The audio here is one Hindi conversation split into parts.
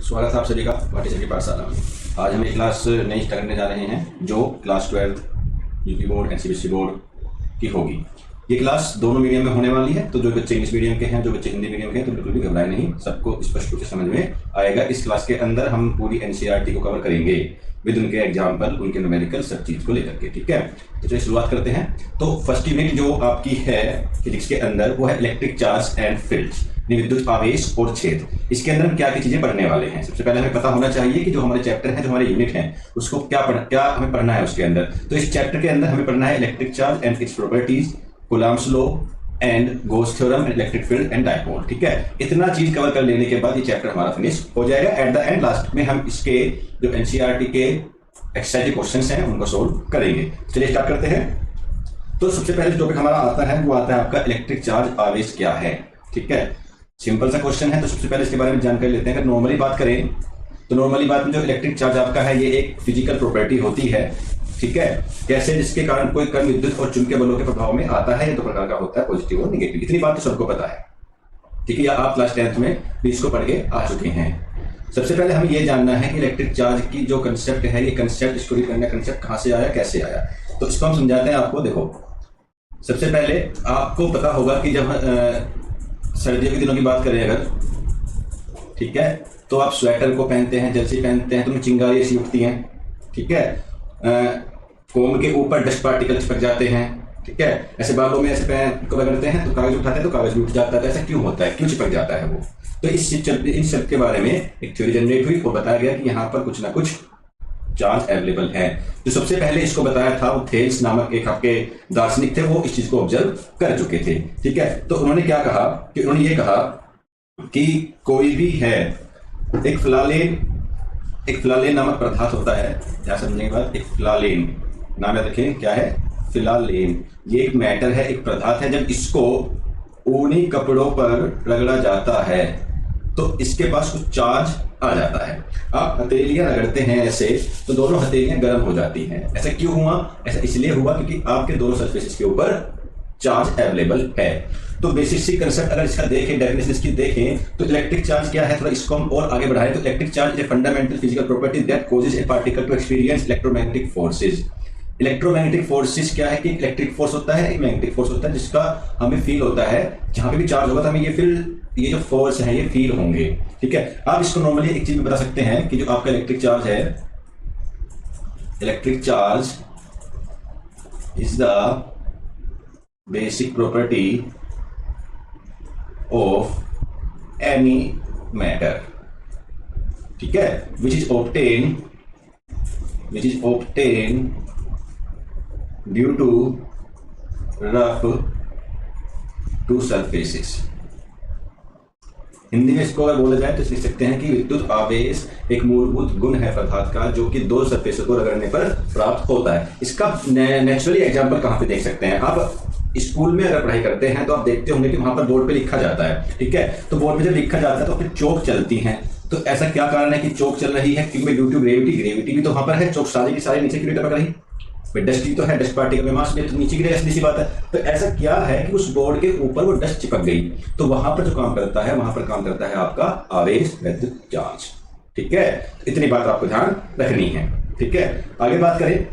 स्वागत है आप सभी का भाटी की पाठशाला में। आज हम एक क्लास नई स्टार्ट करने जा रहे हैं जो class 12 UP board NCBC board की होगी। ये क्लास दोनों मीडियम में होने वाली है, तो जो बच्चे इंग्लिश मीडियम के हैं, जो बच्चे हिंदी मीडियम के हैं, तो बिल्कुल भी घबराए नहीं, सबको स्पष्ट रूप से समझ में आएगा। इस क्लास के अंदर हम पूरी एनसीईआरटी को कवर करेंगे विद उनके एग्जाम्पल, उनके न्यूमेरिकल, सब चीज को लेकर के। ठीक है, तो चलिए शुरुआत करते हैं। तो फर्स्ट यूनिट जो आपकी है फिजिक्स के अंदर वो है इलेक्ट्रिक चार्ज एंड फील्ड्स, विद्युत आवेश और छेद। इसके अंदर हम क्या क्या चीजें पढ़ने वाले हैं। सबसे पहले हमें पता होना चाहिए कि जो हमारे चैप्टर है, जो हमारे यूनिट हैं, उसको क्या हमें पढ़ना है उसके अंदर। तो इस चैप्टर के अंदर हमें पढ़ना है electric charge and its properties, Coulomb's law and goes theorem, electric field and dipole. ठीक है, इतना चीज कवर कर लेने के बाद ये चैप्टर हमारा फिनिश हो जाएगा। एट द एंड लास्ट में हम इसके जो एनसीईआरटी के एक्सरसाइज क्वेश्चंस हैं उनको सोल्व करेंगे। चलिए स्टार्ट करते हैं। तो सबसे पहले जो टॉपिक हमारा आता है वो आता है आपका इलेक्ट्रिक चार्ज आवेश क्या है। ठीक है, सिंपल सा क्वेश्चन है, तो सबसे पहले इसके बारे में जानकारी लेते हैं। अगर नॉर्मली बात करें तो नॉर्मली बात में जो इलेक्ट्रिक चार्ज आपका है ये एक फिजिकल प्रॉपर्टी होती है। ठीक है, कैसे, जिसके कारण कोई कण विद्युत और चुंबकीय बलों के प्रभाव में आता है। ये दो प्रकार का होता है, पॉजिटिव और निगेटिव। इतनी बात तो सबको पता है। ठीक है, या आप क्लास 10th में भी इसको पढ़ के आ चुके हैं। सबसे पहले हमें यह जानना है कि इलेक्ट्रिक चार्ज की जो कंसेप्ट है, ये कंसेप्ट स्टोरी करना कंसेप्ट कहां से आया, कैसे आया। तो इसको हम समझाते हैं आपको। देखो, सबसे पहले आपको पता होगा कि जब सर्दियों के दिनों की बात करें अगर, ठीक है, तो आप स्वेटर को पहनते हैं, जर्सी पहनते हैं, तो चिंगारी ऐसी उठती हैं। ठीक है, फोम के ऊपर डस्ट पार्टिकल चिपक जाते हैं। ठीक है, ऐसे बालों में ऐसे पैन को रगड़ते हैं तो कागज उठाते हैं तो कागज भी उठ जाता है। ऐसा क्यों होता है, क्यों चिपक जाता है वो। तो इन सब के बारे में एक थ्योरी जनरेट हुई और बताया गया कि यहाँ पर कुछ ना कुछ चार्ज अवेलेबल है। जो सबसे पहले इसको बताया था वो थेल्स नामक एक आपके दार्शनिक थे, वो इस चीज को ऑब्जर्व कर चुके थे। ठीक है, तो उन्होंने क्या कहा कि उन्होंने ये कहा कि कोई भी है एक फिलालेन नामक पदार्थ होता है। क्या समझने के बाद, एक फिलालेन नाम याद रखें, क्या है, फिलालेन। ये एक मैटर है, एक पदार्थ है। जब इसको ऊनी कपड़ों पर रगड़ा जाता है तो इसके पास कुछ चार्ज आ जाता है। आप हथेलियां रगड़ते हैं ऐसे, तो दोनों हथेलियां गर्म हो जाती हैं। ऐसा क्यों हुआ? ऐसा इसलिए हुआ क्योंकि आपके दोनों सरफेसेस के ऊपर चार्ज अवेलेबल है। तो बेसिक सी कंसेप्ट अगर इसका देखें, डेफिनेशन इसकी देखें, तो इलेक्ट्रिक चार्ज क्या है, थोड़ा इसको हम और आगे बढ़ाएं। तो electric charge is a fundamental physical property that causes a particle to experience electromagnetic forces. Electromagnetic forces क्या है कि इलेक्ट्रिक फोर्स होता है, एक मैग्नेटिक फोर्स होता है जिसका हमें फील होता है। जहां पे भी चार्ज होगा तो हमें ये जो फोर्स है ये फील होंगे। ठीक है, आप इसको नॉर्मली एक चीज में बता सकते हैं कि जो आपका इलेक्ट्रिक चार्ज है, electric charge is the basic property of any matter. ठीक है, which is obtained due to rough two surfaces. Hindi में इसको अगर बोला जाए तो लिख सकते हैं कि विद्युत आवेश एक मूलभूत गुण है पदार्थ का जो कि दो सरफेसों को रगड़ने पर प्राप्त होता है। इसका नेचुरली एग्जांपल कहां पे देख सकते हैं आप? स्कूल में अगर पढ़ाई करते हैं तो आप देखते होंगे कि वहां पर बोर्ड पे लिखा जाता है। ठीक है, तो बोर्ड पे जब लिखा जाता है तो फिर चौक चलती हैं। तो ऐसा क्या कारण है कि चौक चल रही है? क्योंकि ड्यू टू ग्रेविटी भी तो वहां पर है। चौक सारी की सारी नीचे की टपक रही, डस्ट ही तो है, डस्ट पार्टिकल में मास में तो नीचे गिरेगा, सीधी सी बात है। तो ऐसा क्या है कि उस बोर्ड के ऊपर वो डस्ट चिपक गई, तो वहां पर जो काम करता है, वहां पर काम करता है आपका आवेश, विद्युत चार्ज। ठीक है, इतनी बात आपको ध्यान रखनी है। ठीक है, आगे बात करें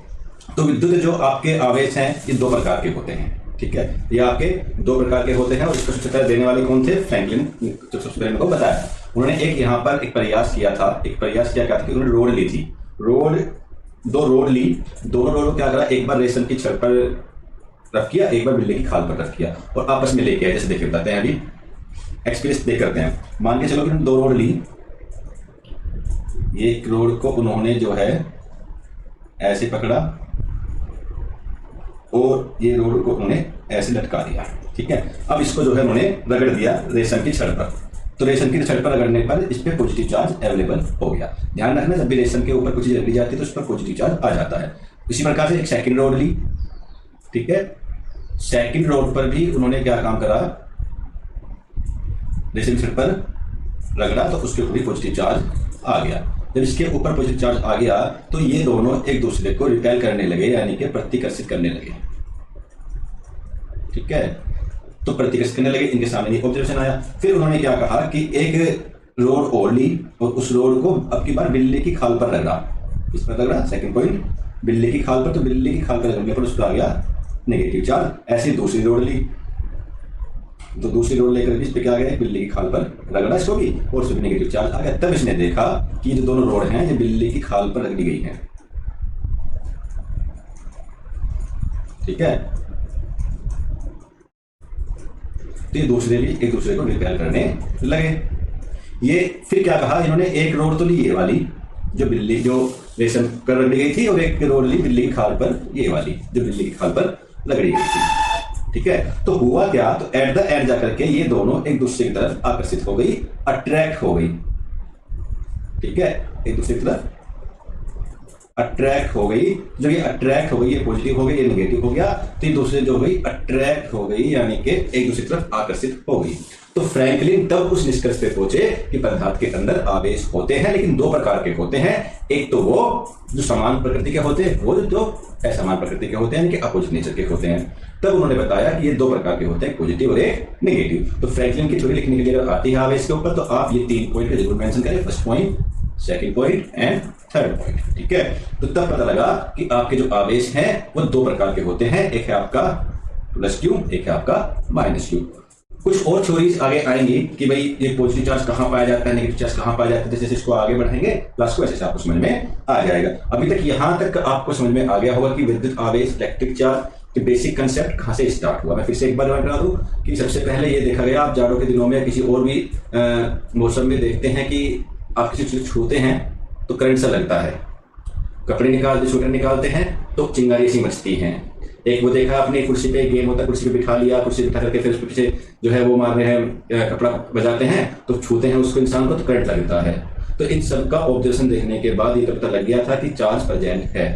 तो विद्युत जो आपके आवेश हैं ये दो प्रकार के होते हैं। ठीक है, ये आपके दो प्रकार के होते हैं और इसको सबसे पहले देने वाले कौन थे? फ्रैंकलिन, जो सबसे पहले उनको बताया। उन्होंने एक यहाँ पर एक प्रयास किया था। एक प्रयास क्या था कि उन्होंने रोड ली थी, दो रोड ली, दोनों रोड को क्या करा, एक बार रेशम की छड़ पर रख किया, एक बार बिल्ली की खाल पर रख किया और आपस में लेके आए। जैसे देखिए बताते हैं, अभी एक्सपीरियंस देख करते हैं। मान के चलो कि दो रोड ली, एक रोड को उन्होंने जो है ऐसे पकड़ा और ये रोड को उन्होंने ऐसे लटका दिया। ठीक है, अब इसको जो है उन्होंने रगड़ दिया रेशम की छड़ पर। तो रेशम की छड़ पर रगड़ने पर इस पे पॉजिटिव चार्ज अवेलेबल हो गया। ध्यान रखना, जब भी रेशम के ऊपर कुछ चीज रगड़ी जाती है तो उस पर पॉजिटिव चार्ज आ जाता है। इसी प्रकार से एक सेकंड रोड ली। ठीक है, सेकंड रोड पर भी उन्होंने क्या काम करा, रेशम की छड़ पर रगड़ा तो उसके ऊपर भी पॉजिटिव चार्ज आ गया। जब इसके ऊपर पॉजिटिव चार्ज आ गया तो ये दोनों एक दूसरे को रिपेल करने लगे, यानी कि प्रतिकर्षित करने लगे। ठीक है, तो प्रतिकर्षित करने लगे, इनके सामने ऑब्जर्वेशन आया। फिर उन्होंने क्या कहा कि एक रोड और ली और उस रोड को अब की बार बिल्ली की खाल पर रगड़ा। किस पर रगड़ा? सेकंड पॉइंट, बिल्ली की खाल पर। तो बिल्ली की खाल पर रगड़ने पर उसका आ गया नेगेटिव चार्ज। ऐसे दूसरी रोड ली, तो दूसरी रोड लेकर इस पे क्या आ गया? बिल्ली की खाल पर रगड़ा इसको भी और उसमें नेगेटिव चार्ज आ गया। तब इसने देखा कि जो दोनों रोड हैं ये बिल्ली की खाल पर रगड़ी गई हैं। ठीक है, तो ये दूसरे भी एक दूसरे को रिपेल करने लगे। ये फिर क्या कहा इन्होंने? एक रोड तो ली ये वाली जो बिल्ली जो रेशम पर रगड़ी गई थी, और एक रोड ली बिल्ली की खाल पर, ये वाली जो बिल्ली की खाल पर रगड़ी गई थी। ठीक है, तो हुआ क्या? तो एट द एंड जाकर के ये दोनों एक दूसरे की तरफ आकर्षित हो गई, अट्रैक्ट हो गई। ठीक है, एक दूसरे की तरफ अट्रैक्ट हो गई। जब ये अट्रैक्ट हो गई, ये पॉजिटिव हो गई, ये नेगेटिव हो गया, तो ये दूसरे जो हो गई अट्रैक्ट हो गई, यानी कि एक दूसरे की तरफ आकर्षित हो गई। तो फ्रैंकलिन तब उस निष्कर्ष पे पहुंचे कि पदार्थ के अंदर आवेश होते हैं, लेकिन दो प्रकार के होते हैं। एक तो वो जो समान प्रकृति के होते हैं, वो जो असमान प्रकृति के होते हैं, यानी कि अपोजिट नेचर के होते हैं। तब उन्होंने बताया कि ये दो प्रकार के होते हैं, पॉजिटिव और एक नेगेटिव। तो फ्रैंकलिन की थ्योरी लिखने के लिए अगर आती है आवेश के ऊपर, तो आप ये 3 पॉइंट जरूर मेंशन करें, first point, second point and third point. ठीक है, तो तब पता लगा कि आपके जो आवेश हैं वो दो प्रकार के होते हैं, एक है आपका प्लस क्यू, एक है आपका माइनस क्यू। कुछ और थ्योरीज आगे आएंगी कि भाई ये पॉजिटिव चार्ज कहां पाया जाता है, नेगेटिव चार्ज कहां पाया जाता है। जैसे इसको आगे बढ़ाएंगे क्लास को, ऐसे आपको समझ में आ जाएगा। अभी तक यहां तक आपको समझ में आ गया होगा कि विद्युत आवेश, इलेक्ट्रिक चार्ज के बेसिक कंसेप्ट कहां से स्टार्ट हुआ। मैं फिर से एक बार रिमाइंड करा दूं कि सबसे पहले ये देखा गया, आप जाड़ों के दिनों में किसी और भी मौसम में देखते हैं कि आप किसी चीज छूते हैं तो करंट सा लगता है। कपड़े निकालते, स्वेटर निकालते हैं तो चिंगारी सी मचती हैं। एक वो देखा आपने, कुर्सी पे गेम होता है, कुर्सी पे बिठा लिया, कुर्सी बिठा करके फिर उसके पीछे जो है वो मार रहे हैं, कपड़ा बजाते हैं तो छूते हैं उसको इंसान को तो करंट लगता है। तो इन सब का ऑब्जर्वेशन देखने के बाद ये पता लग गया था कि चार्ज प्रेजेंट है।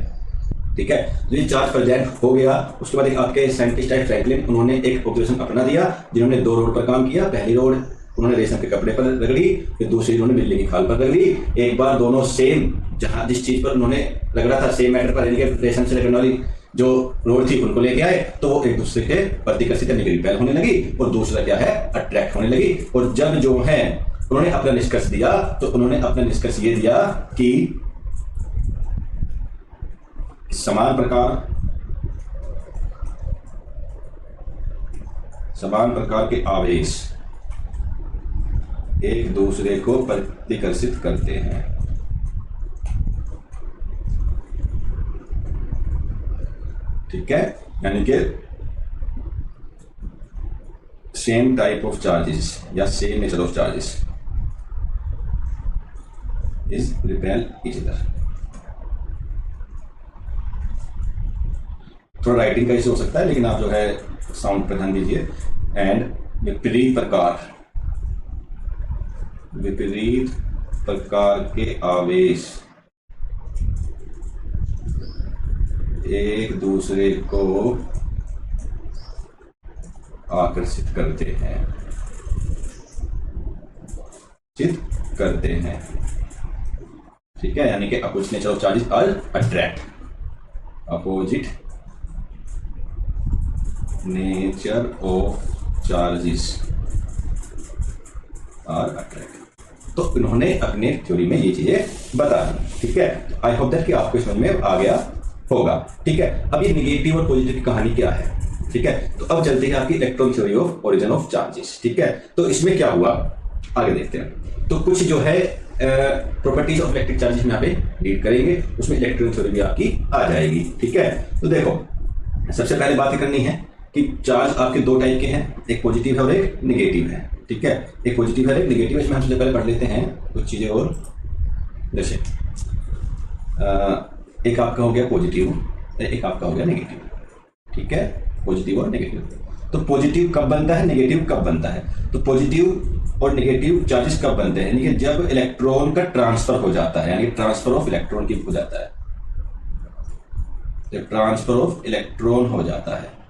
ठीक है, तो ये चार्ज प्रेजेंट हो गया। उसके बाद एक आपके साइंटिस्ट है फ्रैंकलिन, उन्होंने एक ऑब्जर्वेशन अपना दिया, जिन्होंने दो रोड पर काम किया। पहली रोड उन्होंने रेशम के कपड़े पर रगड़ी, फिर दूसरी उन्होंने बिल्ली की खाल पर रगड़ी। एक बार दोनों सेम, जहां जिस चीज पर उन्होंने रगड़ा था सेम मैटर पर, यानी कि रेशम से रगड़ने वाली जो रोड थी उनको लेके आए, तो वो एक दूसरे के प्रतिकर्षित यानी कि रिपेल होने लगी, और दूसरा क्या है, अट्रैक्ट होने लगी। और जब जो है उन्होंने अपना निष्कर्ष दिया, तो उन्होंने अपना निष्कर्ष ये दिया कि समान प्रकार के आवेश एक दूसरे को प्रतिकर्षित करते हैं। ठीक है, यानी कि सेम टाइप ऑफ चार्जेस या same nature of charges is repel each other. थोड़ा राइटिंग का इशू हो सकता है, लेकिन आप जो है साउंड पर ध्यान दीजिए। एंड विपरीत प्रकार के आवेश एक दूसरे को आकर्षित करते हैं। ठीक है, यानी कि opposite nature of charges are attract, opposite nature of charges are attract. तो इन्होंने अपने थ्योरी में ये चीजें बता दी। ठीक है, आई होप दैट कि आपको समझ में आ गया होगा। ठीक है, अब ये नेगेटिव और पॉजिटिव की कहानी क्या है। ठीक है, तो अब चलते हैं आपकी electron theory of origin of charges. ठीक है, तो इसमें क्या हुआ आगे देखते हैं। तो कुछ जो है प्रॉपर्टीज ऑफ इलेक्ट्रिक चार्जेस में यहाँ पे रीड करेंगे, उसमें इलेक्ट्रॉन थ्योरी भी आपकी आ जाएगी। ठीक है, तो देखो सबसे पहले बात करनी है कि चार्ज आपके दो टाइप के हैं, एक पॉजिटिव है और एक नेगेटिव है। ठीक है, एक पॉजिटिव है, एक नेगेटिव है। इसमें हम सबसे पहले पढ़ लेते हैं कुछ चीजें और। जैसे एक आपका हो गया पॉजिटिव, एक आपका हो गया नेगेटिव। ठीक है, पॉजिटिव और नेगेटिव। तो पॉजिटिव कब बनता है, नेगेटिव कब बनता है? तो पॉजिटिव और नेगेटिव चार्जेस कब बनते हैं, यानी कि जब इलेक्ट्रॉन का ट्रांसफर हो जाता है, यानी ट्रांसफर ऑफ इलेक्ट्रॉन की हो जाता है। जब ट्रांसफर ऑफ इलेक्ट्रॉन हो जाता है,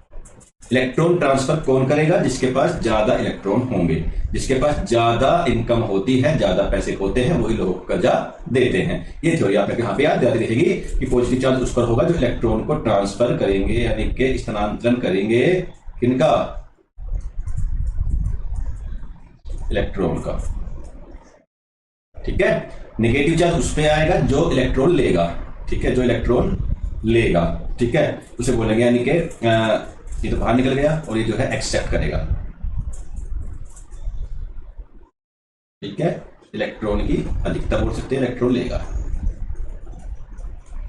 इलेक्ट्रॉन ट्रांसफर कौन करेगा? जिसके पास ज्यादा इलेक्ट्रॉन होंगे, जिसके पास ज्यादा इनकम होती है, ज्यादा पैसे होते हैं, वही लोगों को कर्जा देते हैं। ये थ्योरी आप यहाँ पे याद रखेगी कि पॉजिटिव चार्ज उस पर होगा जो इलेक्ट्रॉन को ट्रांसफर करेंगे, यानी कि स्थानांतरण करेंगे किनका, इलेक्ट्रॉन का। ठीक है। नेगेटिव चार्ज उस पे आएगा जो इलेक्ट्रॉन लेगा, ठीक है, जो इलेक्ट्रॉन लेगा, ठीक है, उसे बोलेंगे, यानी कि ये तो बाहर निकल गया और ये जो है एक्सेप्ट करेगा, ठीक है, इलेक्ट्रॉन की अधिकता बोल सकते हैं, इलेक्ट्रॉन लेगा,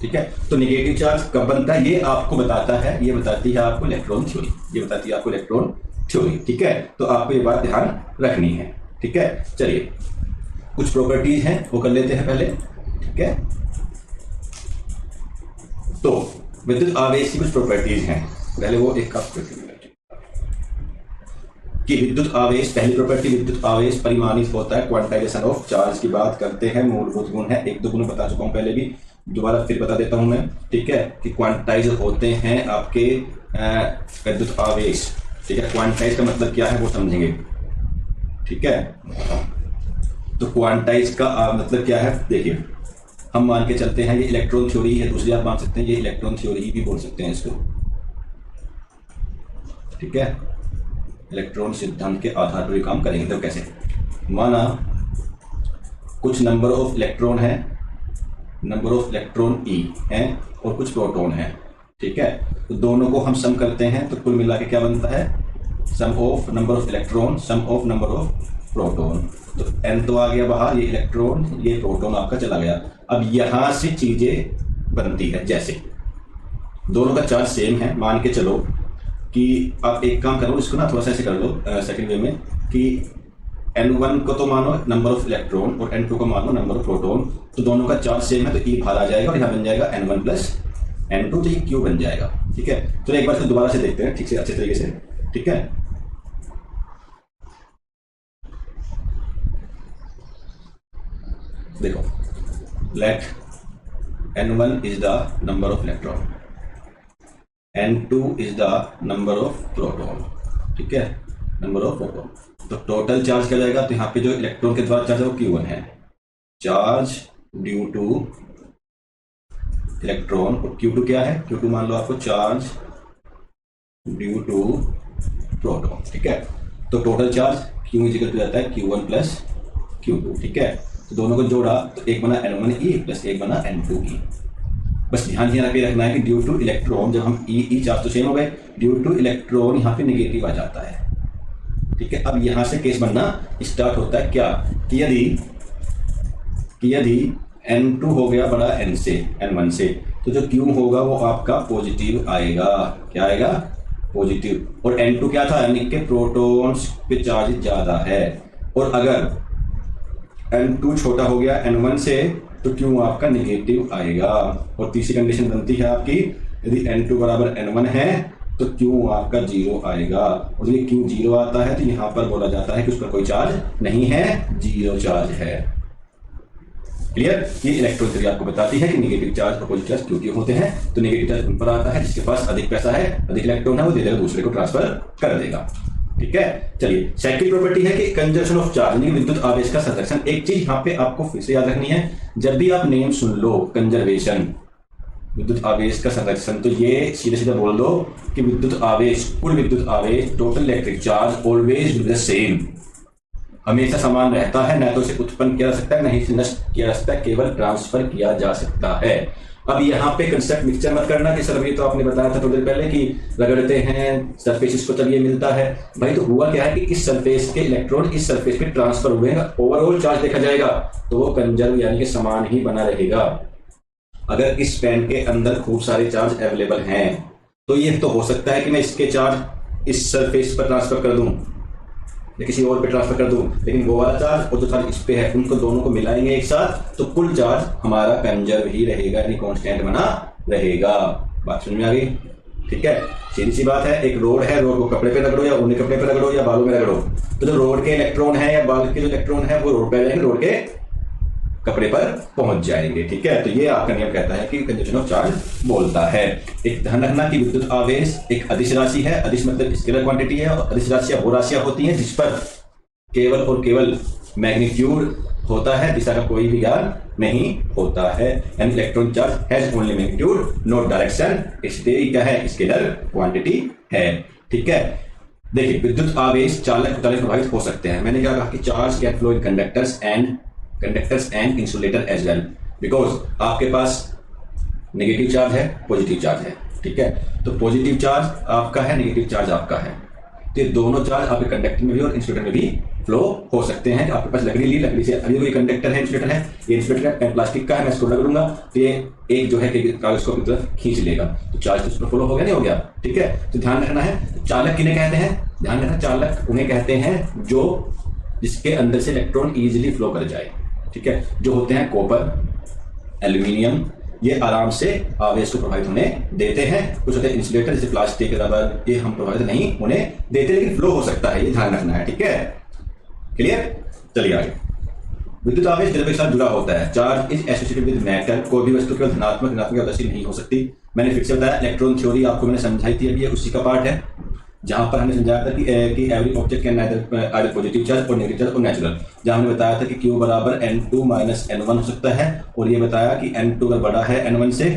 ठीक है। तो नेगेटिव चार्ज कब बनता है ये आपको बताता है, ये बताती है आपको इलेक्ट्रॉन थ्योरी, ये बताती है आपको इलेक्ट्रॉन थ्योरी, ठीक है। तो आपको ये बात ध्यान रखनी है, ठीक है। चलिए कुछ प्रॉपर्टीज हैं वो कर लेते हैं पहले, ठीक है। तो विद्युत आवेश की कुछ प्रॉपर्टीज हैं, पहले वो एक कि विद्युत आवेश, पहली प्रॉपर्टी, विद्युत आवेश परिमाणित होता है, क्वांटाइजेशन ऑफ चार्ज की बात करते हैं, मूलभूत गुण है, एक दो गुण बता चुका हूं पहले भी, दोबारा फिर बता देता हूं मैं, ठीक है, कि क्वांटाइज होते हैं आपके विद्युत आवेश, ठीक है। क्वांटाइज का मतलब क्या है वो समझेंगे, ठीक है। तो क्वांटाइज का मतलब क्या है, देखिए हम मान के चलते हैं ये इलेक्ट्रॉन थ्योरी है, दूसरी आप मान सकते हैं ये इलेक्ट्रॉन थ्योरी भी बोल सकते हैं इसको, ठीक है। इलेक्ट्रॉन सिद्धांत के आधार पर काम करेंगे। तो कैसे, माना कुछ नंबर ऑफ इलेक्ट्रॉन है, नंबर ऑफ इलेक्ट्रॉन ई है और कुछ प्रोटॉन है, ठीक है। तो दोनों को हम सम करते हैं तो कुल मिला के क्या बनता है, sum of number of electron sum of number of proton. तो n तो आ गया बाहर, ये इलेक्ट्रॉन ये प्रोटॉन आपका चला गया। अब यहां से चीजें बनती है, जैसे दोनों का चार्ज सेम है, मान के चलो कि आप एक काम करो, इसको ना थोड़ा सा ऐसे कर लो सेकंड वे में, कि n1 को तो मानो नंबर ऑफ इलेक्ट्रॉन और n2 को मानो नंबर ऑफ प्रोटॉन, तो दोनों का चार्ज सेम है तो E बाहर आ जाएगा और यहाँ बन जाएगा n1 प्लस n2, तो ये Q बन जाएगा, ठीक है। चलो एक बार फिर दोबारा से देखते हैं ठीक से, अच्छे तरीके से, ठीक है। देखो, let n1 is the number of electron, n2 is the number of proton, ठीक है, नंबर ऑफ प्रोटॉन। तो टोटल चार्ज क्या जाएगा, तो यहाँ पे जो इलेक्ट्रॉन के द्वारा चार्ज है वो Q1 है, चार्ज ड्यू टू इलेक्ट्रॉन, और Q2 क्या है, Q2 मान लो आपको चार्ज ड्यू टू प्रोटॉन, ठीक है। तो total charge Q equal to जाता है Q1 प्लस Q2, ठीक है। तो दोनों को जोड़ा तो एक बना n1E प्लस एक बना n2E। बस ध्यान यहाँ पे रखना है कि ड्यू टू इलेक्ट्रॉन, जब हम ई चार्ज तो सेम हो गए, ड्यू टू इलेक्ट्रॉन यहाँ पे नेगेटिव आ जाता है, ठीक है। अब यहाँ से केस बनना स्टार्ट होता है क्या, कि यदि n2 हो गया बड़ा n से, n1 से, तो जो Q होगा वो आपका पॉजिटिव आएगा, क्या आएगा, पॉजिटिव। और n2 क्या था, यानी कि प्रोटॉन्स पे चार्ज ज्यादा है, और अगर n2 छोटा हो गया n1 से तो Q आपका नेगेटिव आएगा। और तीसरी कंडीशन बनती है आपकी, यदि n2 बराबर n1 है तो Q आपका 0 आएगा, और यदि Q 0 आता है तो यहाँ पर बोला जाता है कि उस पर कोई चार्ज नहीं है, 0 चार्ज है। क्लियर। ये इलेक्ट्रॉन थ्योरी आपको बताती है कि नेगेटिव चार्ज और पॉजिटिव चार्ज क्यों होते हैं। तो नेगेटिव चार्ज उन पर आता है जिसके पास अधिक पैसा है, अधिक इलेक्ट्रॉन है, वो दे देगा, दूसरे को ट्रांसफर कर देगा, ठीक है। चलिए सेकंड प्रॉपर्टी है कि कंजर्वेशन ऑफ चार्ज, यानी विद्युत आवेश का संरक्षण। एक चीज यहाँ पे आपको फिर से याद रखनी है, जब भी आप नेम सुन लो कंजर्वेशन, विद्युत आवेश का संरक्षण, तो ये सीधे सीधे बोल दो कि विद्युत आवेश, कुल विद्युत आवेश, total electric charge always will be the same, हमेशा समान रहता है, न तो इसे उत्पन्न किया जा सकता है, नहीं इसे नष्ट किया जा सकता है, केवल ट्रांसफर किया जा सकता है। अब यहाँ पे कंसेप्ट मिक्सचर मत करना कि सर अभी तो आपने बताया था थोड़ी देर पहले कि रगड़ते हैं सरफेस को तब ये मिलता है। भाई तो हुआ क्या है कि इस सरफेस के इलेक्ट्रॉन इस सरफेस पे ट्रांसफर हुए हैं, ओवरऑल चार्ज देखा जाएगा तो वो कंजर्व यानी कि समान ही बना रहेगा। अगर इस पेन के अंदर खूब सारे चार्ज अवेलेबल हैं तो ये तो हो सकता है कि मैं इसके चार्ज इस सरफेस पर ट्रांसफर कर दूं या किसी और पे ट्रांसफर कर दूं, लेकिन वो वाला चार्ज और जो चार्ज इस पे है उनको दोनों को मिलाएंगे एक साथ तो कुल चार्ज हमारा कंजर्व ही रहेगा, यानी कांस्टेंट बना रहेगा। बात समझ में आ गई, ठीक है। सीधी सी बात है, एक रोड है, रोड को कपड़े पे रगड़ो या ऊनी कपड़े पे रगड़ो या बालों में रगड़ो, तो जो रोड के इलेक्ट्रॉन है या बाल के जो इलेक्ट्रॉन है वो रोड पे जाएंगे, रोड के कपड़े पर पहुंच जाएंगे, ठीक है। तो ये आपका नियम कहता है कि कंजर्वेशन ऑफ चार्ज बोलता है। एक ध्यान रखना कि विद्युत आवेश एक अदिश राशि है, अदिश मतलब स्केलर क्वांटिटी है, और अदिश राशियां वो राशियां होती हैं जिस पर केवल और केवल मैग्नीट्यूड होता है, दिशा का कोई भी ज्ञान नहीं होता है। An electron charge has only magnitude not direction, इसलिए क्या है, स्केलर क्वांटिटी है, ठीक है। देखिए विद्युत आवेश चालक प्रभावित हो सकते हैं। मैंने क्या कहा कि charge can flow in conductors and conductors and insulator as well, because आपके पास नेगेटिव चार्ज है, पॉजिटिव चार्ज है, ठीक है। तो पॉजिटिव चार्ज आपका है, नेगेटिव चार्ज आपका है, तो ये दोनों चार्ज आपके कंडक्टर में भी और इंसुलेटर में भी फ्लो हो सकते हैं। आपके पास लकड़ी ली, लकड़ी से अभी कोई कंडक्टर है, इंसुलेटर है, ये इंसुलेटर है प्लास्टिक का है, मैं इसको रगड़ूंगा तो ये एक जो है कागज को अपनी तरफ खींच लेगा, तो चार्ज तो उसमें फ्लो हो गया, नहीं हो गया, ठीक है। तो ध्यान रखना है चालक किन्हें कहते हैं, ध्यान रखना चालक उन्हें कहते हैं जो जिसके अंदर से इलेक्ट्रॉन इजीली फ्लो कर जाए, ठीक है। जो होते हैं कॉपर, एल्यूमिनियम, ये आराम से आवेश को प्रभावित होने देते हैं। कुछ होते हैं इंसुलेटर जैसे प्लास्टिक, रबर, ये हम प्रभावित नहीं होने देते, लेकिन फ्लो हो सकता है, ये ध्यान रखना है, ठीक है। क्लियर, चलिए आगे। विद्युत आवेश द्रव्य के साथ जुड़ा होता है। Charge is associated with matter. कोई भी वस्तु केवल धनात्मक ऋणात्मक या उदासीन नहीं हो सकती। मैंने फिर से बताया इलेक्ट्रॉन थ्योरी आपको मैंने समझाई थी, अभी ये उसी का पार्ट है जहां पर हमने समझाया था कि every object can either positive charge और नेगेटिव चार्ज और नेचुरल। जहां हमने बताया था कि Q बराबर N2 माइनस N1 हो सकता है, और ये बताया कि N2 अगर बड़ा है N1 से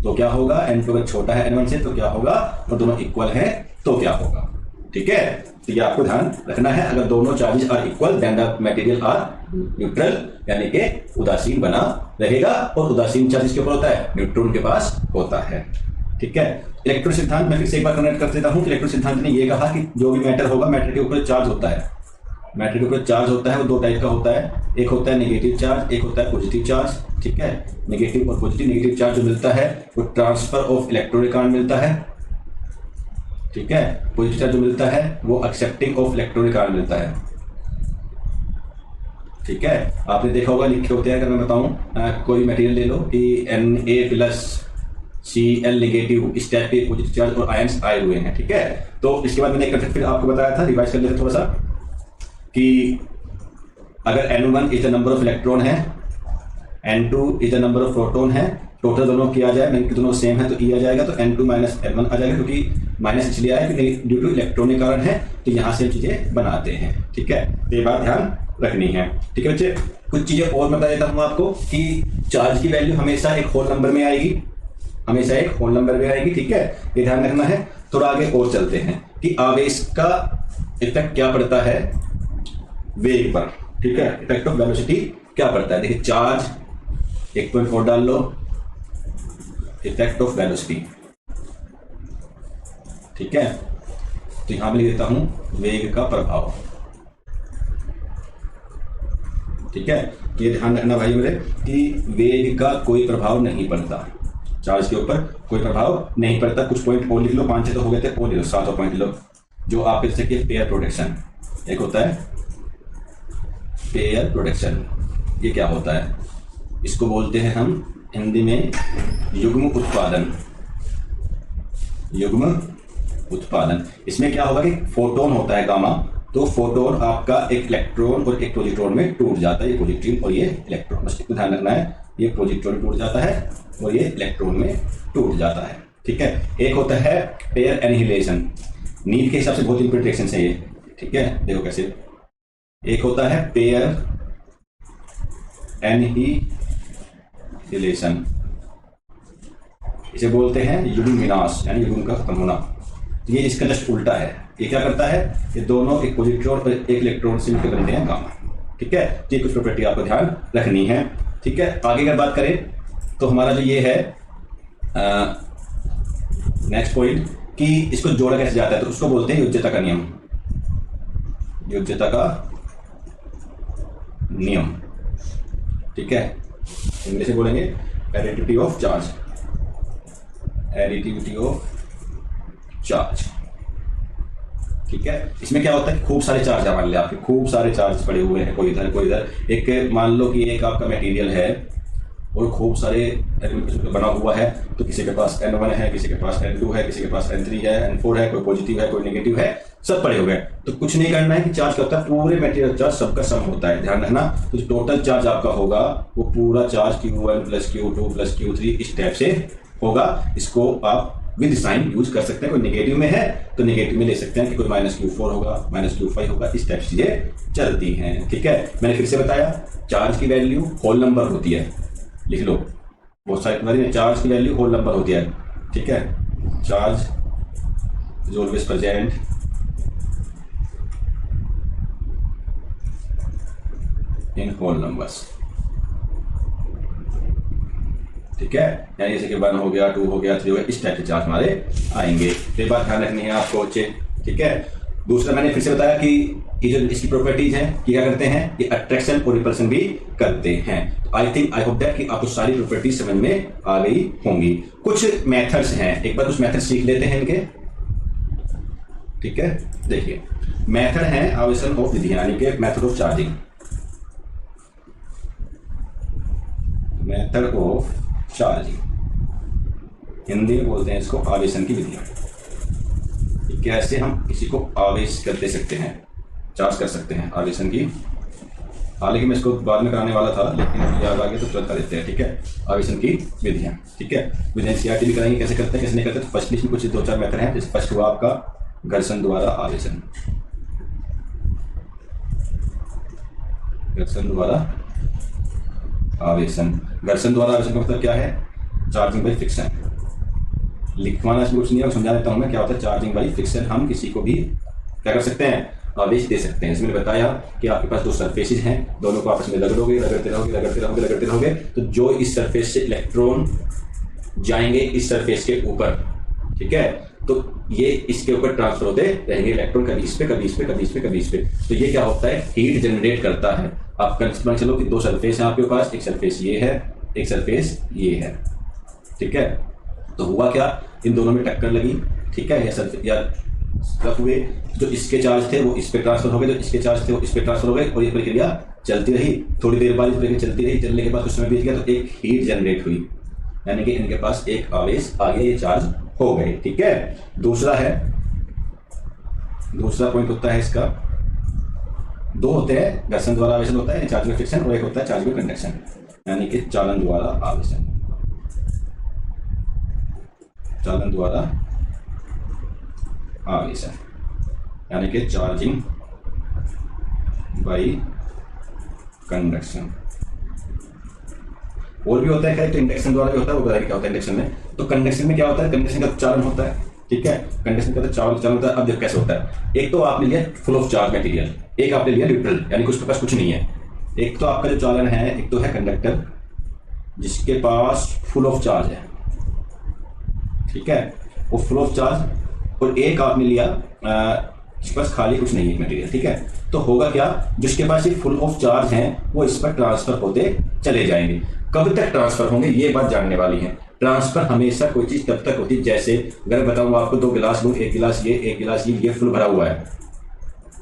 तो क्या होगा, N2 अगर छोटा है N1 से तो क्या होगा, और दोनों इक्वल है तो क्या होगा, ठीक है। तो ये आपको ध्यान रखना है, अगर दोनों charges are equal then the material are neutral, यानी कि उदासीन बना रहेगा। और उदासीन चार्ज किसके ऊपर होता है, न्यूट्रॉन के पास होता है, ठीक है। इलेक्ट्रॉन सिद्धांत में फिर से एक बार कनेक्ट कर देता हूं कि इलेक्ट्रॉन सिद्धांत ने यह कहा कि जो भी मैटर होगा, मैटर के ऊपर चार्ज होता है, मैटर के ऊपर चार्ज होता है, वो दो टाइप का होता है, एक होता है नेगेटिव चार्ज, एक होता है पॉजिटिव चार्ज, ठीक है। नेगेटिव और पॉजिटिव, नेगेटिव चार्ज जो मिलता है वो ट्रांसफर ऑफ इलेक्ट्रॉन के कारण मिलता है, ठीक है। पॉजिटिव चार्ज जो मिलता है वो एक्सेप्टिंग ऑफ इलेक्ट्रॉन के कारण मिलता है, ठीक है। आपने देखा होगा लिखे होते हैं, अगर मैं बताऊं कोई मटेरियल ले लो कि Na+Cl नेगेटिव, इस टाइप के पॉजिटिव चार्ज और आयंस आए हुए हैं, ठीक है। तो इसके बाद मैंने एक फिर आपको बताया था, रिवाइज कर लेते थोड़ा सा, कि अगर N1 is the number of electron है, N2 is the number of proton है, टोटल दोनों किया जाए, मीन कि दोनों सेम है तो E आ जाएगा, तो N2 माइनस N1 आ जाएगा, क्योंकि माइनस इसलिए आया क्योंकि ड्यू टू इलेक्ट्रॉन के कारण है, तो यहाँ से चीजें बनाते हैं, ठीक है। तो ये बात ध्यान रखनी है, ठीक है बच्चे। कुछ चीजें और बता देता हूँ आपको कि चार्ज की वैल्यू हमेशा एक होल नंबर में आएगी, हमेशा एक होल नंबर में आएगी, ठीक है, ये ध्यान रखना है। थोड़ा आगे और चलते हैं कि आवेश का इफेक्ट क्या पड़ता है वेग पर, ठीक है। इफेक्ट ऑफ वेलोसिटी क्या पड़ता है, देखिए चार्ज 1.4 डाल लो, इफेक्ट ऑफ वेलोसिटी, ठीक है। तो यहां पे लिख देता हूं वेग का प्रभाव, ठीक है। ये ध्यान रखना भाई मेरे कि वेग का कोई प्रभाव नहीं पड़ता, चार्ज के ऊपर कोई प्रभाव नहीं पड़ता। कुछ पॉइंट और लिख लो, 5-6 तो हो गए थे, और लिख लो 7 पॉइंट लो, जो आप कह सकते पेयर प्रोटेक्शन। एक होता है पेयर प्रोटेक्शन, ये क्या होता है, इसको बोलते हैं हम हिंदी में युग्म उत्पादन, युग्म उत्पादन। इसमें क्या होगा कि फोटोन होता है गामा, तो फोटोन आपका एक इलेक्ट्रॉन और एक पॉजिट्रॉन में टूट जाता है, ये पॉजिट्रॉन और ये इलेक्ट्रॉन, बस इसको ध्यान रखना है, ये पॉजिट्रॉन टूट जाता है और ये इलेक्ट्रॉन में टूट जाता है, ठीक है। एक होता है पेयर एनिहिलेशन, नीड के हिसाब से बहुत इंपॉर्टेंट रिएक्शन है ये, ठीक है, देखो कैसे। एक होता है पेयर एनिहिलेशन, इसे बोलते हैं युग्म विनाश, यानी युग्म का खत्म होना। ये इसका जस्ट उल्टा है, ये क्या करता है, ये दोनों एक पॉजिट्रॉन और एक इलेक्ट्रॉन से मिलकर बनते हैं गामा, ठीक है। ये कुछ प्रॉपर्टी आपको ध्यान रखनी है, ठीक है। आगे अगर बात करें तो हमारा जो ये है नेक्स्ट पॉइंट कि इसको जोड़ा कैसे जाता है, तो उसको बोलते हैं योज्यता का नियम, योज्यता का नियम, ठीक है। इंग्लिश में बोलेंगे additivity of charge, additivity of charge, ठीक है। इसमें क्या होता है, खूब सारे चार्ज है, मान लिया आपके खूब सारे चार्ज पड़े हुए हैं, कोई इधर कोई इधर। एक मान लो कि एक आपका मटेरियल है और खूब सारे बना हुआ है, तो किसी के पास N1 है, किसी के पास N2 है, किसी के पास N3 है, N4 है, कोई पॉजिटिव है, कोई नेगेटिव है, सब पड़े हुए हैं। तो कुछ नहीं करना है कि चार्ज क्या होता है, पूरे मटेरियल चार्ज सबका सम होता है, ध्यान रखना। तो टोटल चार्ज आपका होगा वो पूरा charge Q1 plus Q2 plus Q3 इस टाइप से होगा। इसको आप विद साइन यूज कर सकते हैं, कोई नेगेटिव में है तो नेगेटिव में ले सकते हैं कि कोई -Q4 होगा, -Q5 होगा, इस टाइप चीजें चलती हैं, ठीक है। मैंने फिर से बताया चार्ज की वैल्यू होल नंबर होती है, लिख लो, बहुत सारे तुम्हारी में चार्ज की वैल्यू होल नंबर होती है, ठीक है। Charge is always present in whole numbers. ठीक है, यानी जैसे कि 1 हो गया, 2 हो गया, 3 हो गया, इस टाइप के चार्ज हमारे आएंगे। तो ये बात ध्यान रखनी है आपको बच्चे। ठीक है, दूसरा मैंने फिर से बताया कि ये जो इसकी प्रॉपर्टीज हैं कि क्या करते हैं, ये अट्रैक्शन और रिपल्सन भी करते हैं। तो आई होप दैट कि आपको सारी प्रॉपर्टीज समझ में आ गई होंगी। कुछ मेथड्स हैं, एक बार कुछ मेथड सीख लेते हैं इनके। ठीक है, देखिए मेथड है आवेशन ऑफ विधि, यानी कि method of charging, method of charging, Hindi में बोलते हैं इसको आवेशन की विधियां। कैसे हम किसी को आवेश कर दे सकते हैं, चार्ज कर सकते हैं आवेशन की। हालांकि मैं इसको बाद में कराने वाला था, लेकिन अभी याद आ गया तो चलता देते हैं। ठीक है, आवेशन की विधियां। ठीक है, विधियां सीआरटी भी कराएंगे कैसे करते हैं कैसे नहीं करते। तो फर्स्ट लिस्ट में कुछ 2-4 मेथड हैं। जैसे फर्स्ट हुआ आपका घर्षण द्वारा आवेशन, घर्षण द्वारा आवेशन। घर्षण द्वारा आवेशन का मतलब क्या है, चार्जिंग बाई फ्रिक्शन। लिखवाना इसमें कुछ नहीं है, समझा देता हूं मैं क्या होता है चार्जिंग बाई फ्रिक्शन। हम किसी को भी क्या कर सकते हैं, आवेश दे सकते हैं। इसमें बताया कि आपके पास 2 सरफेसेज हैं, दोनों को आपस में रगड़ोगे, रगड़ते रहोगे, रगड़ते रहोगे, रगड़ते रहोगे, तो जो इस सरफेस से इलेक्ट्रॉन जाएंगे इस सरफेस के ऊपर, ठीक है, तो ये इसके ऊपर ट्रांसफर होते रहेंगे इलेक्ट्रॉन, कभी इस पे, कभी इस पे, कभी इस पे, कभी इस पे। तो ये क्या होता है, हीट जनरेट करता है। आप मान चलो कि 2 सरफेस है आपके पास, एक सरफेस ये है, एक सरफेस ये है। ठीक है, तो हुआ क्या, इन दोनों में टक्कर लगी। ठीक है, या रफ हुए, जो इसके चार्ज थे वो इस पे ट्रांसफर हो गए, जो इसके चार्ज थे वो इस पे ट्रांसफर हो गए, और ये प्रक्रिया चलती रही। थोड़ी देर बाद प्रक्रिया चलती रही, चलने के बाद कुछ समय बीत गया तो एक हीट जनरेट हुई, यानी कि इनके पास एक आवेश आ गया, ये चार्ज हो गए। ठीक है, दूसरा पॉइंट होता है इसका, 2 होते हैं, घर्षण द्वारा आवेशन होता है चार्ज में फ्रिक्शन, और एक होता है चार्ज में कंडक्शन, यानी कि चालन द्वारा आवेशन, चालन द्वारा आवेशन, यानी कि चार्जिंग बाई कंडक्शन। और भी होता है, तो इंडक्शन द्वारा भी होता है, वो बताया क्या होता है इंडक्शन में। तो कंडक्शन में क्या होता है, कंडक्शन का चालन होता है। ठीक है, कंडक्शन का चालन होता है। अब देखो कैसे होता है, एक तो आपने लिया फुल ऑफ चार्ज मटेरियल, एक आपने लिया न्यूट्रल, यानी कुछ के पास कुछ नहीं है। एक तो आपका जो चालन है, एक तो है कंडक्टर जिसके पास फुल ऑफ चार्ज है, ठीक है, वो फुल ऑफ चार्ज, और एक आपने लिया जिसके पास खाली कुछ नहीं है मटेरियल। ठीक है, तो होगा क्या, जिसके पास ये फुल ऑफ चार्ज है वो इस पर ट्रांसफर होते चले जाएंगे। कब तक ट्रांसफर होंगे ये बात जानने वाली है। ट्रांसफर हमेशा कोई चीज तब तक होती है, जैसे अगर बताऊं आपको 2 गिलास लूं, एक गिलास ये, एक गिलास ये फुल भरा हुआ है,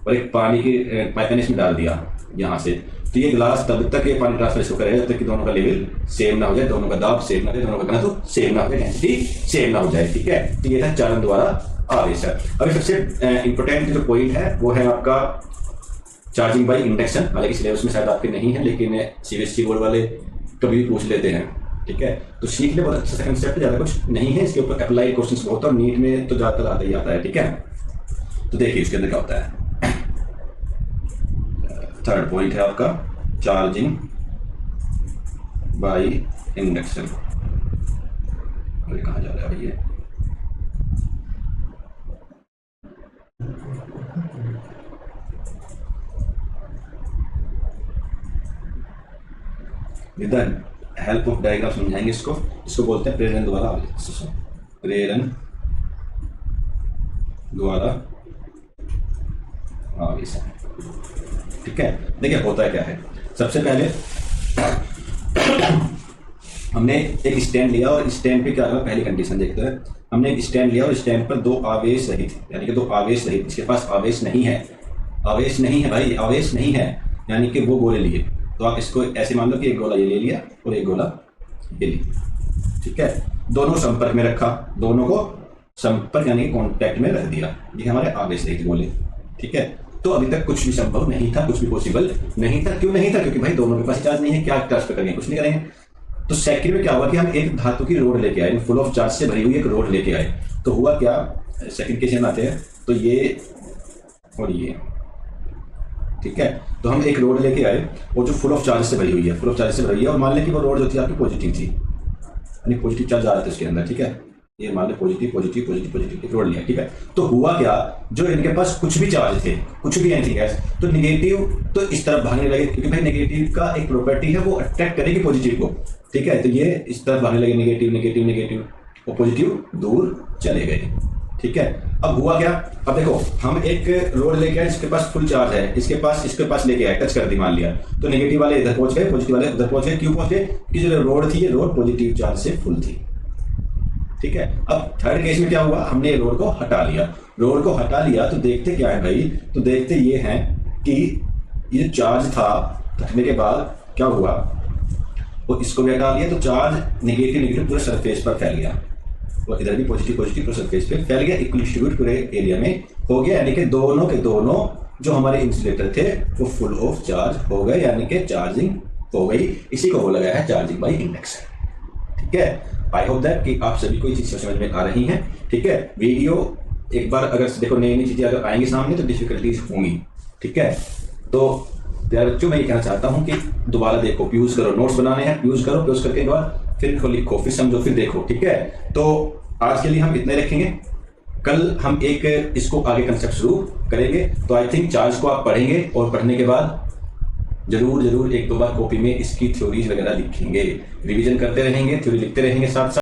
और एक पानी की पाइप मैंने इसमें डाल दिया यहाँ से, तो ये गिलास तब तक ये पानी ट्रांसफर इसको करेगा जब तक कि दोनों का लेवल सेम ना हो जाए, दोनों का दाब सेम ना हो जाए, दोनों का घनत्व सेम ना हो जाए, डेंसिटी सेम ना हो जाए। ठीक है, तो ये था चालन द्वारा आवेशन। अभी सबसे इंपॉर्टेंट जो पॉइंट है वो है आपका चार्जिंग बाई इंडक्शन। हालांकि सिलेबस में शायद आपके नहीं है, लेकिन सीबीएसई बोर्ड वाले कभी पूछ लेते हैं। ठीक है, तो सीखने बहुत अच्छा कंसेप्ट, ज़्यादा कुछ नहीं है इसके ऊपर, अप्लाई क्वेश्चंस बहुत है, और नीट में तो ज़्यादातर आता ही आता है। ठीक है, तो देखिए इसके अंदर क्या होता है। थर्ड पॉइंट है आपका चार्जिंग बाई इंडक्शन। कहाँ जा रहा है भैया, with the help of diagram समझाएंगे इसको बोलते हैं प्रेरण द्वारा आवेशन, प्रेरण द्वारा आवेशन। ठीक है, देखिए होता क्या है, सबसे पहले हमने एक स्टैंड लिया, और स्टैंड पे क्या हुआ, पहली कंडीशन देखते हैं। हमने एक स्टैंड लिया और स्टैंड पर 2 आवेश रहित, यानी कि 2 आवेश रहित, इसके पास आवेश नहीं है, आवेश नहीं है भाई, आवेश नहीं है, यानी कि वो गोले लिए। तो आप इसको ऐसे मान लो कि एक गोला ये ले लिया और एक गोला ये लिया। ठीक है, दोनों संपर्क में रखा, दोनों को संपर्क यानी कॉन्टैक्ट में रख दिया, ये हमारे आवेश रहित गोले। ठीक है, तो अभी तक कुछ भी संभव नहीं था, कुछ भी पॉसिबल नहीं था। क्यों नहीं था, क्योंकि भाई दोनों के पास चार्ज नहीं है, क्या ट्रांसफर करेंगे, कुछ नहीं करेंगे। तो सेकंड में क्या हुआ कि हम एक धातु की रोड लेके आए, फुल ऑफ चार्ज से भरी हुई एक रोड लेके आए। तो हुआ क्या, सेकंड केस में आते हैं, तो ये और ये, ठीक है, तो हम एक रोड लेके आए और जो फुल ऑफ चार्ज से भरी हुई है, फुल ऑफ चार्ज से भरी है, और मान लें कि वो रोड जो थी आपकी पॉजिटिव थी, यानी पॉजिटिव चार्ज आ रहा था उसके अंदर। ठीक है, ये मान लो पॉजिटिव पॉजिटिव पॉजिटिव पॉजिटिव जोड़ लिया, ठीक है। तो हुआ क्या, जो इनके पास कुछ भी चार्ज थे, कुछ भी एनीथिंग एल्स, तो नेगेटिव तो इस तरफ भागने लगे, क्योंकि भाई नेगेटिव का एक प्रॉपर्टी है वो अट्रैक्ट करेगी पॉजिटिव को, ठीक है। तो ये इस तरफ भागने लगे, नेगेटिव नेगेटिव नेगेटिव, और पॉजिटिव दूर चले गए, ठीक है। अब हुआ क्या, अब देखो हम एक रोड लेके आए, इसके पास फुल चार्ज है, इसके पास लेके आए, टच कर दी मान लिया, तो नेगेटिव वाले इधर पहुंच गए, पॉजिटिव वाले उधर पहुंच गए। क्यों पहुंच गए, कि जो रोड थी, ये रोड पॉजिटिव चार्ज से फुल थी, ठीक है। अब थर्ड केस में क्या हुआ, हमने रोड को हटा लिया, रोड को हटा लिया तो देखते क्या है भाई, तो देखते ये हैं कि ये चार्ज था, हटने के बाद क्या हुआ, वो इसको भी हटा लिया, तो चार्ज नेगेटिव नेगेटिव पूरे सरफेस पर फैल गया, और इधर भी पॉजिटिव पॉजिटिव पूरे सरफेस पे फैल गया, इक्वल डिस्ट्रीब्यूट पूरे एरिया में हो गया, यानी कि दोनों के दोनों जो हमारे इंसुलेटर थे वो फुल ऑफ चार्ज हो गए, यानी कि चार्जिंग हो गई। इसी को बोला गया है चार्जिंग बाय इंडक्शन, ठीक है। आई होप दैट कि आप सभी को ये चीज़ समझ में आ रही हैं, ठीक है। वीडियो एक बार अगर देखो, नई नई चीज़ें अगर आएंगी सामने तो डिफिकल्टीज होंगी, ठीक है। तो प्यारे बच्चों, मैं ये कहना चाहता हूँ कि दोबारा देखो, यूज करो, नोट्स बनाने हैं यूज करो, यूज करके एक बार फिर लिखो, फिर समझो, फिर देखो, ठीक है। तो आज के लिए हम इतने रखेंगे, कल हम एक इसको आगे कंसेप्ट शुरू करेंगे। तो आई थिंक चार्ज को आप पढ़ेंगे, और पढ़ने के बाद जरूर एक दो बार कॉपी में इसकी थ्योरीज वगैरह लिखेंगे, रिवीजन करते रहेंगे, थ्योरी लिखते रहेंगे साथ साथ।